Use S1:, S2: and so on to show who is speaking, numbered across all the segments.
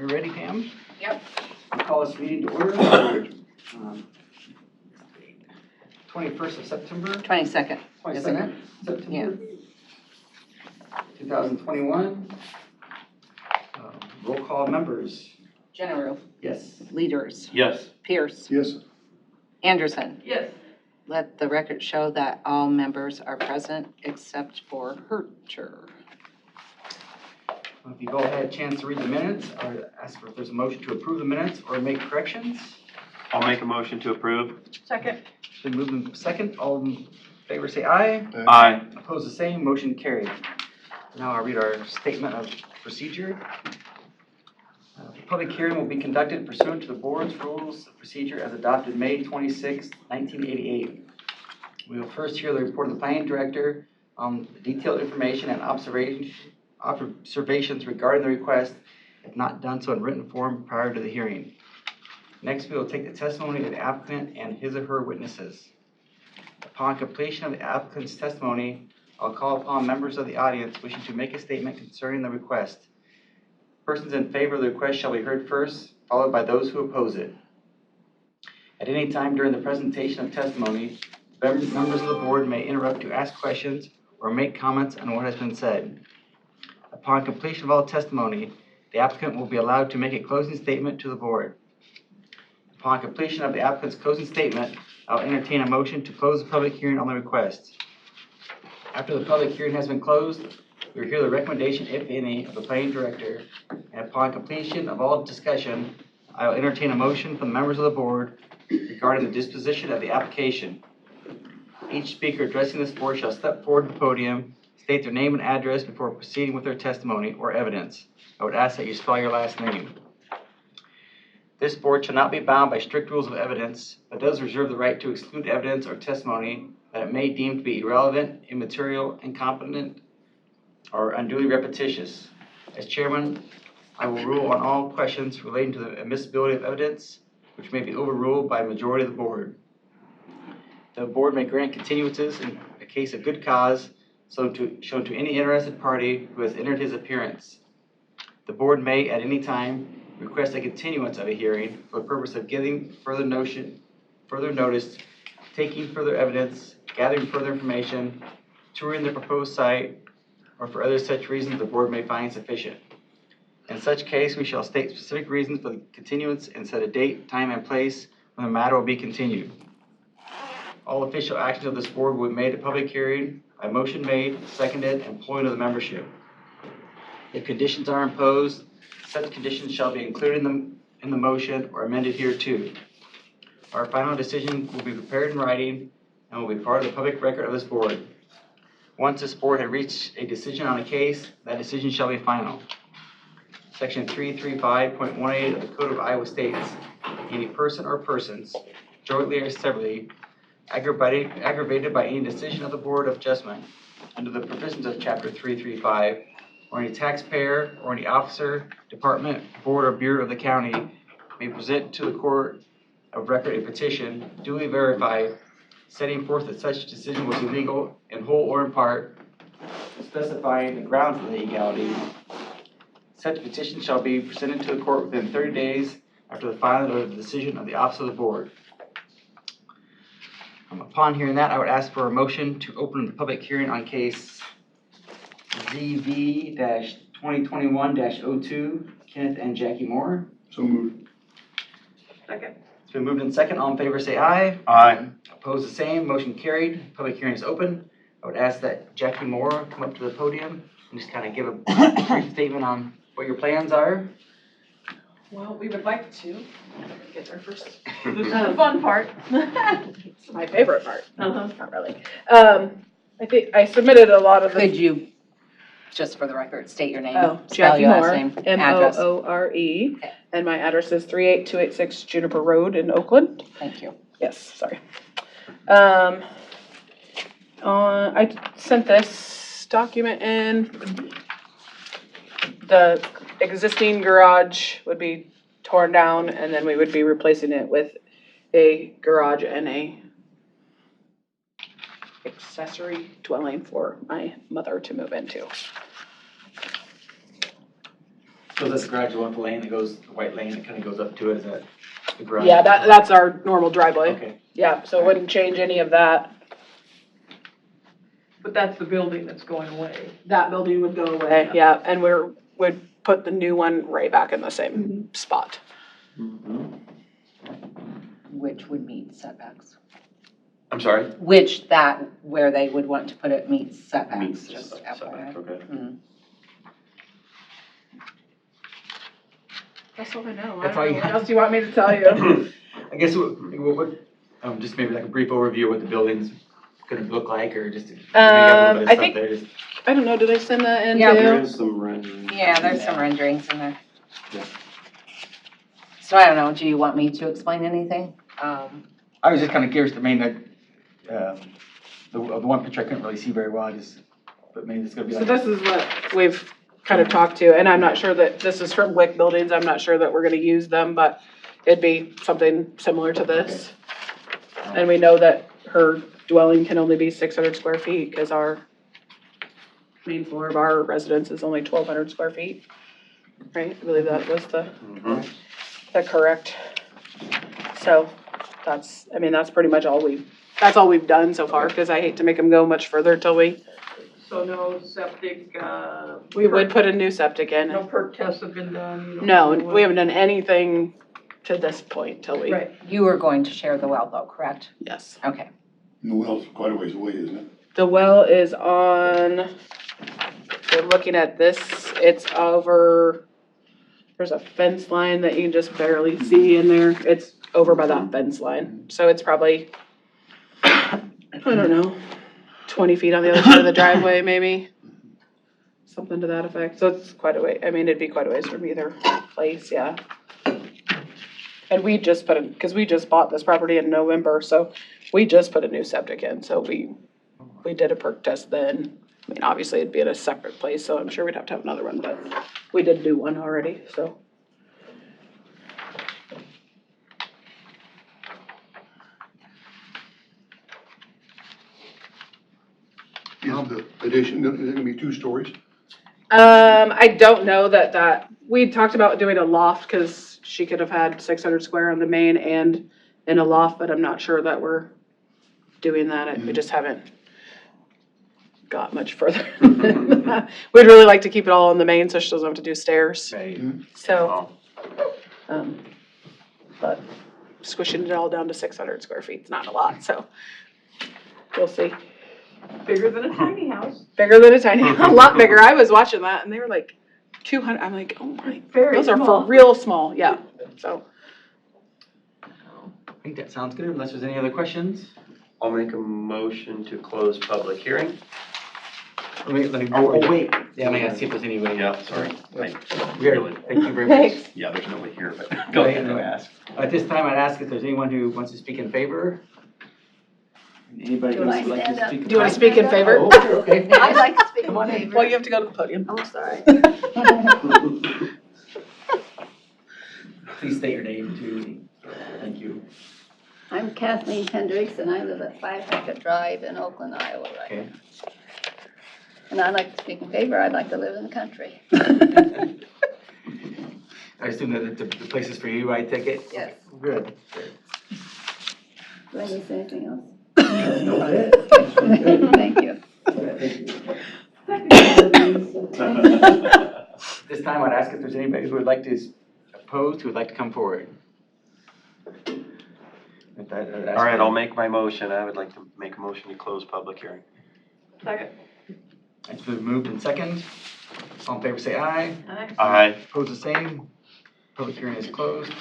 S1: You ready, Pam?
S2: Yep.
S1: I'll call this meeting to order. 21st of September.
S2: 22nd, isn't it?
S1: September. 2021. Roll call members.
S2: General.
S1: Yes.
S2: Leaders.
S3: Yes.
S2: Pierce.
S4: Yes.
S2: Anderson.
S5: Yes.
S2: Let the record show that all members are present except for Herter.
S1: If you've all had a chance to read the minutes, I would ask if there's a motion to approve the minutes or make corrections.
S3: I'll make a motion to approve.
S5: Second.
S1: It's been moved in second. All in favor say aye.
S3: Aye.
S1: Opposed the same. Motion carried. Now I'll read our statement of procedure. The public hearing will be conducted pursuant to the board's rules of procedure as adopted May 26, 1988. We will first hear the report of the planning director on the detailed information and observations regarding the request, if not done so in written form prior to the hearing. Next, we will take the testimony of the applicant and his or her witnesses. Upon completion of the applicant's testimony, I'll call upon members of the audience wishing to make a statement concerning the request. Persons in favor of the request shall be heard first, followed by those who oppose it. At any time during the presentation of testimony, members of the board may interrupt to ask questions or make comments on what has been said. Upon completion of all testimony, the applicant will be allowed to make a closing statement to the board. Upon completion of the applicant's closing statement, I'll entertain a motion to close the public hearing on the request. After the public hearing has been closed, we will hear the recommendation, if any, of the planning director, and upon completion of all discussion, I will entertain a motion from the members of the board regarding the disposition of the application. Each speaker addressing this board shall step forward to the podium, state their name and address before proceeding with their testimony or evidence. I would ask that you spell your last name. This board shall not be bound by strict rules of evidence, but does reserve the right to exclude evidence or testimony that it may deem to be irrelevant, immaterial, incompetent, or unduly repetitious. As chairman, I will rule on all questions relating to the admissibility of evidence, which may be overruled by a majority of the board. The board may grant continuances in a case of good cause shown to any interested party who has entered his appearance. The board may, at any time, request a continuance of a hearing for the purpose of giving further notice, taking further evidence, gathering further information, touring the proposed site, or for other such reasons the board may find sufficient. In such case, we shall state specific reasons for the continuance and set a date, time, and place when the matter will be continued. All official actions of this board will be made at public hearing by motion made, seconded, and polling of the membership. If conditions are imposed, such conditions shall be included in the motion or amended hereto. Our final decision will be prepared in writing and will be part of the public record of this board. Once this board has reached a decision on a case, that decision shall be final. Section 335.18 of the Code of Iowa states, any person or persons, jointly or severally, aggravated by any decision of the Board of Adjustment under the provisions of Chapter 335, or any taxpayer or any officer, department, board, or bureau of the county may present to the court of record a petition duly verified, setting forth that such decision was illegal in whole or in part, specifying the grounds of the legality. Such petition shall be presented to the court within 30 days after the filing of the decision of the office of the board. Upon hearing that, I would ask for a motion to open the public hearing on case ZV-2021-02, Kenneth and Jackie Moore.
S4: So moved.
S5: Second.
S1: It's been moved in second. All in favor say aye.
S3: Aye.
S1: Opposed the same. Motion carried. Public hearing is open. I would ask that Jackie Moore come up to the podium and just kind of give a brief statement on what your plans are.
S5: Well, we would like to get there first. This is the fun part. It's my favorite part. Not really. I think I submitted a lot of the.
S2: Could you, just for the record, state your name?
S5: Oh,
S2: spell
S5: Jackie
S2: your last
S5: Moore,
S2: name, address.
S5: M-O-O-R-E, and my address is 38286 Juniper Road in Oakland.
S2: Thank you.
S5: Yes, sorry. I sent this document in. The existing garage would be torn down, and then we would be replacing it with a garage and a accessory dwelling for my mother to move into.
S1: So that's the garage, the one with the lane that goes, the white lane that kind of goes up to it, is that the garage?
S5: Yeah, that's our normal driveway.
S1: Okay.
S5: Yeah, so it wouldn't change any of that.
S4: But that's the building that's going away.
S5: That building would go away, yeah, and would put the new one right back in the same spot.
S2: Which would meet setbacks.
S3: I'm sorry?
S2: Which where they would want to put it meets setbacks,
S3: Meets the
S2: just
S3: setback,
S2: FYI.
S3: okay.
S2: Mm.
S5: That's all I know.
S1: That's
S5: I
S1: all
S5: don't
S1: you
S5: know. What
S1: have?
S5: else do you want me to tell you?
S1: I guess just maybe like a brief overview of what the building's gonna look like, or just.
S5: I think- I don't know, did I send that in
S2: Yeah,
S5: too?
S3: There is some rendering.
S2: Yeah, there's some renderings in there.
S3: Yeah.
S2: So I don't know, do you want me to explain anything?
S1: I was just kind of curious, the one picture I couldn't really see very well, but maybe it's gonna be
S5: So
S1: like.
S5: this is what we've kind of talked to, and I'm not sure that, this is from Wick Buildings, I'm not sure that we're gonna use them, but it'd be something similar to this. And we know that her dwelling can only be 600 square feet, because our main floor of our residence is only 1,200 square feet. Right, I believe that was the correct. So that's pretty much that's all we've done so far, because I hate to make them go much further till
S4: So no septic,
S5: we would put a new septic in.
S4: no perk tests have been done? You don't
S5: No,
S4: know what-
S5: we haven't done anything to this point till we,
S4: Right.
S2: You were going to share the well though, correct?
S5: yes.
S2: Okay.
S6: The well's quite a ways away, isn't it?
S5: The well is on, we're looking at this, it's over, there's a fence line that you can just barely see in there. It's over by that fence line. So it's probably, I don't know, 20 feet on the other side of the driveway, maybe. Something to that effect. So it's quite a way, it'd be quite a ways from either place, yeah. And we just because we just bought this property in November, so we just put a new septic in, so we did a perk test then. Obviously it'd be in a separate place, so I'm sure we'd have to have another one, but we did do one already, so.
S6: Is the addition, is it gonna be 2 stories?
S5: I don't know we talked about doing a loft, cause she could have had 600 square on the main and in a loft, but I'm not sure that we're doing that. We just haven't got much further. We'd really like to keep it all on the main, so she doesn't have to do stairs,
S1: Right.
S5: so. But squishing it all down to 600 square feet is not a lot, so we'll see.
S4: Bigger than a tiny house.
S5: Bigger than a tiny, a lot bigger. I was watching that and they were like 200, I'm like, oh my,
S4: Very
S5: those are
S4: small.
S5: for real small, yeah, so.
S1: I think that sounds good, unless there's any other questions.
S3: I'll make a motion to close public hearing.
S1: Wait, yeah, I gotta see if there's any way.
S3: Yeah, sorry.
S1: Thank you very much.
S5: Thanks.
S3: Yeah, there's nobody here, but
S1: Go ahead and ask. At this time, I'd ask if there's anyone who wants to speak in favor. Anybody who
S7: Do I
S1: would like to
S7: stand up?
S1: speak?
S5: Do you wanna speak in favor?
S1: Oh, okay.
S7: I'd like to speak
S1: Come on
S7: in
S1: in.
S7: favor.
S5: Well, you have to go to the podium.
S7: Oh, sorry.
S1: Please state your name too. Thank you.
S7: I'm Kathleen Hendricks and I live at 5 Hackett Drive in Oakland, Iowa, right?
S1: Okay.
S7: And I'd like to speak in favor. I'd like to live in the country.
S1: I assume that the place is for you, I take it?
S7: Yes.
S1: Good.
S7: Do I need to say anything else?
S1: No.
S7: Thank you.
S1: This time, I'd ask if there's anybody who would like to oppose, who would like to come forward. With that, I'd ask
S3: All right,
S1: for-
S3: I'll make my motion. I would like to make a motion to close public hearing.
S4: Second.
S1: It's been moved and second. All in favor, say aye.
S3: Aye.
S1: Opposed, the same. Public hearing is closed.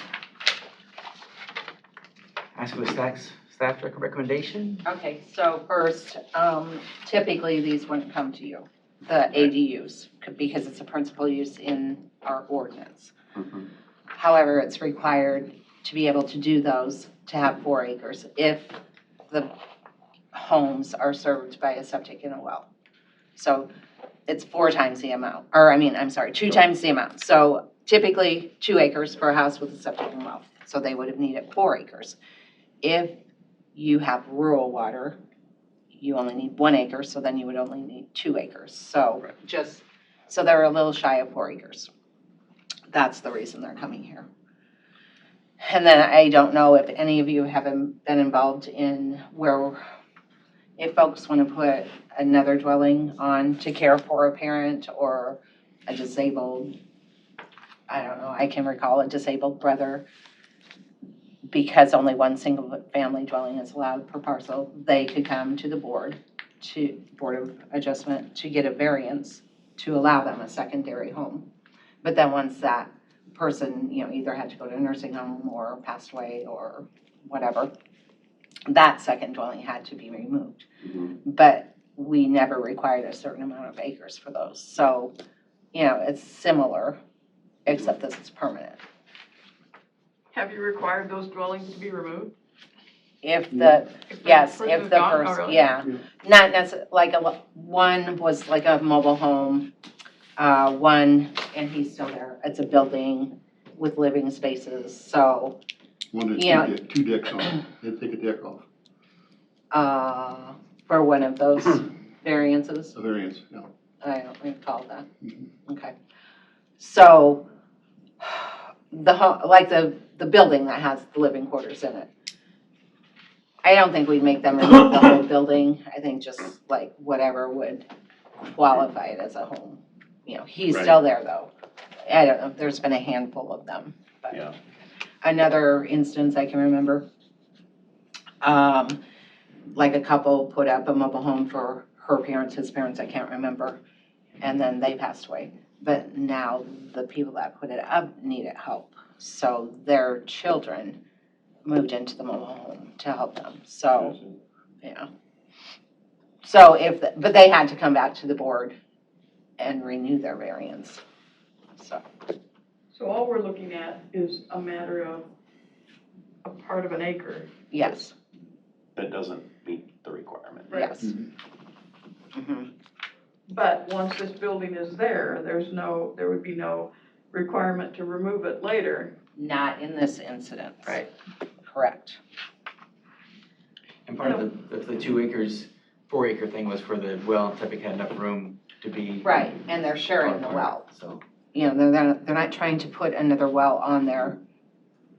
S1: Ask for the staff recommendation.
S2: Okay, so first, typically these wouldn't come to you, the ADUs, because it's a principal use in our ordinance.
S3: Mhm.
S2: However, it's required to be able to do those to have 4 acres if the homes are served by a septic and a well. So it's 4 times the amount, 2 times the amount. So typically 2 acres for a house with a septic and well. So they would have needed 4 acres. If you have rural water, you only need 1 acre, so then you would only need 2 acres. So
S3: Right.
S2: so they're a little shy of 4 acres. That's the reason they're coming here. And then I don't know if any of you have been involved in where, if folks want to put another dwelling on to care for a parent or a disabled, I don't know, I can recall a disabled brother, because only one single family dwelling is allowed per parcel, they could come to the Board of Adjustment to get a variance to allow them a secondary home. But then once that person, either had to go to a nursing home or passed away or whatever, that second dwelling had to be removed. But we never required a certain amount of acres for those. So, it's similar, except this is permanent.
S4: Have you required those dwellings to be removed?
S2: If the,
S4: If the
S2: yes,
S4: person
S2: if
S4: is
S2: the
S4: gone? Oh,
S2: person,
S4: really?
S2: yeah. Not necessarily, like one was like a mobile home, one, and he's still there, it's a building with living spaces, so,
S6: One that
S2: Yeah.
S6: two decks on, they take a deck off,
S2: for one of those variances,
S6: a variance, yeah.
S2: I don't recall that.
S6: Mhm.
S2: Okay. So, the building that has the living quarters in it, I don't think we'd make them remove the whole building. I think just like whatever would qualify it as a home. He's
S3: Right.
S2: still there though. I don't know, there's been a handful of them, but.
S3: Yeah.
S2: Another instance I can remember, like a couple put up a mobile home for her parents, his parents, I can't remember, and then they passed away. But now the people that put it up needed help, so their children moved into the mobile home to help them, so, So but they had to come back to the board and renew their variance, so.
S4: So all we're looking at is a matter of a part of an acre.
S2: Yes,
S3: That doesn't meet the requirement.
S2: yes.
S6: Mhm.
S2: Mhm.
S4: But once this building is there, there would be no requirement to remove it later.
S2: Not in this incident.
S4: Right.
S2: Correct.
S1: And part of the 2 acres, 4 acre thing was for the well, if it had enough room to be.
S2: Right, and they're sharing the
S1: part,
S2: well.
S1: So,
S2: They're not trying to put another well on there,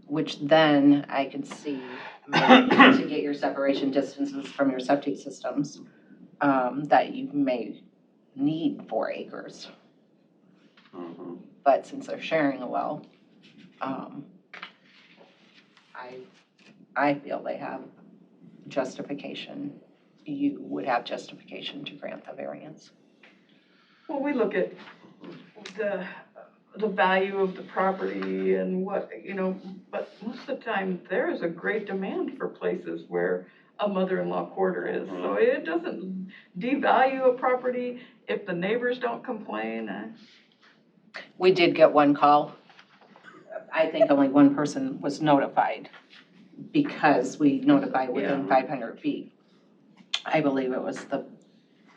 S2: which then I could see maybe to get your separation distances from your septic systems, that you may need 4 acres.
S3: Mhm.
S2: But since they're sharing a well, I feel they have justification. You would have justification to grant the variance.
S4: Well, we look at the value of the property and what, but most of the time, there is a great demand for places where a mother-in-law quarter is. So it doesn't devalue a property if the neighbors don't complain.
S2: We did get one call. I think only one person was notified because we notified within 500 feet. I believe it was the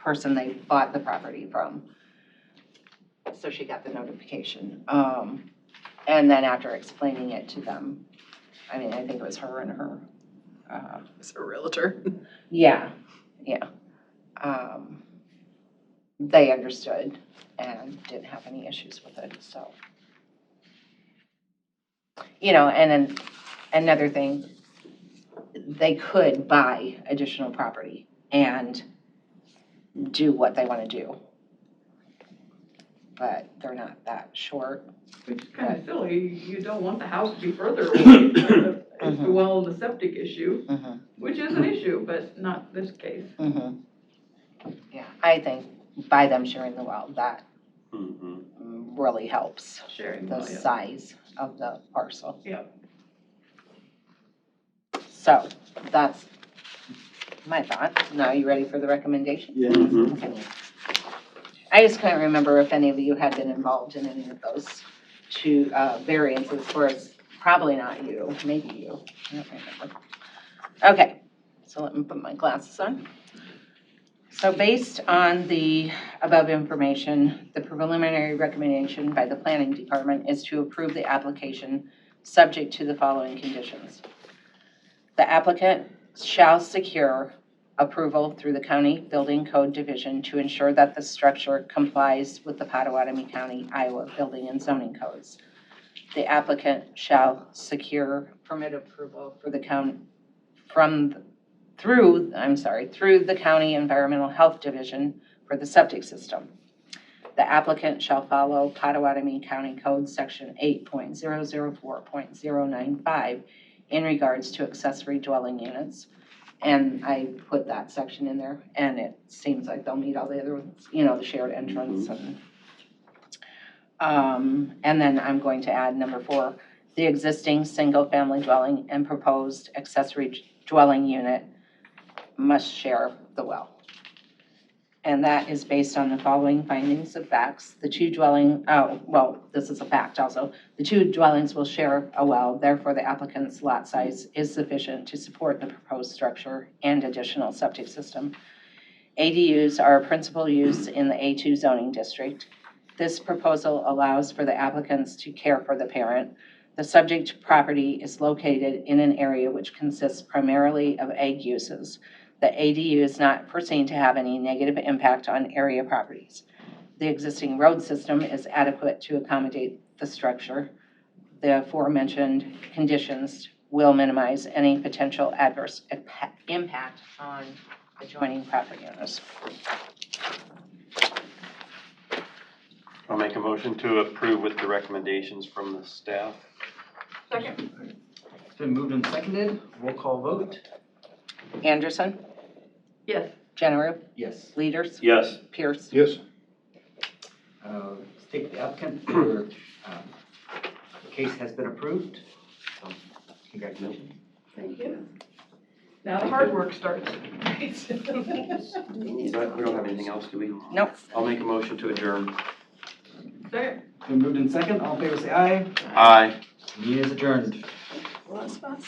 S2: person they bought the property from. So she got the notification. And then after explaining it to them, I think it was her and her.
S5: Is a realtor.
S2: Yeah. They understood and didn't have any issues with it, so. And then another thing, they could buy additional property and do what they want to do. But they're not that short.
S4: Which is kind of silly. You don't want the house to be further away if the well and the septic issue,
S2: Mm-hmm.
S4: which is an issue, but not this case.
S2: Mm-hmm. Yeah, I think by them sharing the well, that
S3: Mhm.
S2: really helps
S4: Sharing
S2: the
S4: well, yeah.
S2: size of the parcel.
S4: Yeah.
S2: So that's my thought. Now, you ready for the recommendation?
S6: Yeah.
S3: Mhm.
S2: Okay. I just couldn't remember if any of you had been involved in any of those 2 variances, or it's probably not you, maybe you. I don't remember. Okay, so let me put my glasses on. So based on the above information, the preliminary recommendation by the planning department is to approve the application subject to the following conditions. The applicant shall secure approval through the County Building Code Division to ensure that the structure complies with the Pottawattamie County, Iowa Building and Zoning Codes. the applicant shall secure permit approval for the county through the County Environmental Health Division for the septic system. The applicant shall follow Pottawattamie County Code Section 8.004.095 in regards to accessory dwelling units. And I put that section in there, and it seems like they'll meet all the other ones, the shared entrance and then I'm going to add number 4, the existing single-family dwelling and proposed accessory dwelling unit must share the well. And that is based on the following findings of facts. This is a fact also. The 2 dwellings will share a well, therefore the applicant's lot size is sufficient to support the proposed structure and additional septic system. ADUs are a principal use in the A2 zoning district. This proposal allows for the applicants to care for the parent. The subject property is located in an area which consists primarily of ag uses. The ADU is not foreseen to have any negative impact on area properties. The existing road system is adequate to accommodate the structure. The aforementioned conditions will minimize any potential adverse impact on adjoining property owners.
S3: I'll make a motion to approve with the recommendations from the staff.
S4: Second.
S1: It's been moved and seconded. Roll call vote.
S2: Anderson,
S4: Yes.
S2: Jenneru,
S1: Yes.
S2: Leaders,
S3: Yes.
S2: Pierce.
S6: Yes.
S1: Let's take the applicant for, the case has been approved. So congratulations.
S7: Thank you.
S4: Now the hard work starts.
S3: We don't have anything else, do we?
S2: Nope.
S3: I'll make a motion to adjourn.
S4: Second.
S1: Been moved in second. All in favor say aye.
S3: Aye.
S1: Meeting is adjourned.
S5: Well, that's fast.